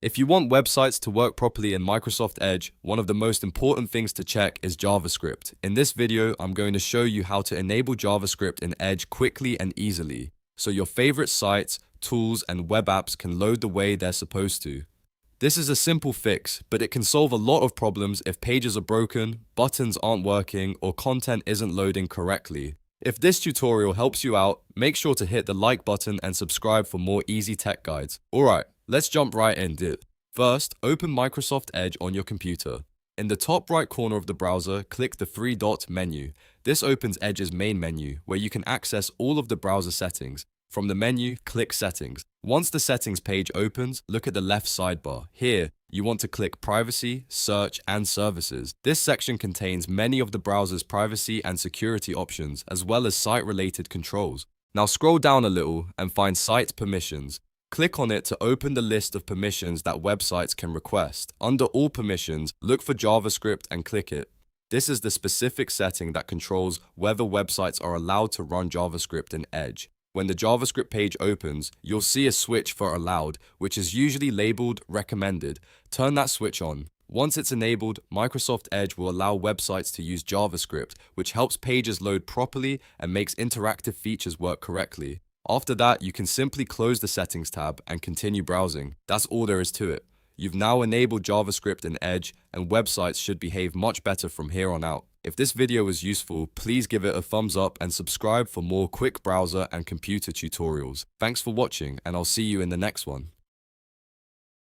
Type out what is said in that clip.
If you want websites to work properly in Microsoft Edge, one of the most important things to check is JavaScript. In this video, I'm going to show you how to enable JavaScript in Edge quickly and easily, so your favorite sites, tools, and web apps can load the way they're supposed to. This is a simple fix, but it can solve a lot of problems if pages are broken, buttons aren't working, or content isn't loading correctly. If this tutorial helps you out, make sure to hit the like button and subscribe for more easy tech guides. Alright, let's jump right into it. First, open Microsoft Edge on your computer. In the top right corner of the browser, click the three-dot menu. This opens Edge's main menu, where you can access all of the browser settings. From the menu, click Settings. Once the Settings page opens, look at the left sidebar. Here, you want to click Privacy, Search, and Services. This section contains many of the browser's privacy and security options, as well as site-related controls. Now scroll down a little and find Site Permissions. Click on it to open the list of permissions that websites can request. Under All Permissions, look for JavaScript and click it. This is the specific setting that controls whether websites are allowed to run JavaScript in Edge. When the JavaScript page opens, you'll see a switch for Allowed, which is usually labeled Recommended. Turn that switch on. Once it's enabled, Microsoft Edge will allow websites to use JavaScript, which helps pages load properly and makes interactive features work correctly. After that, you can simply close the Settings tab and continue browsing. That's all there is to it. You've now enabled JavaScript in Edge, and websites should behave much better from here on out. If this video was useful, please give it a thumbs up and subscribe for more quick browser and computer tutorials. Thanks for watching, and I'll see you in the next one.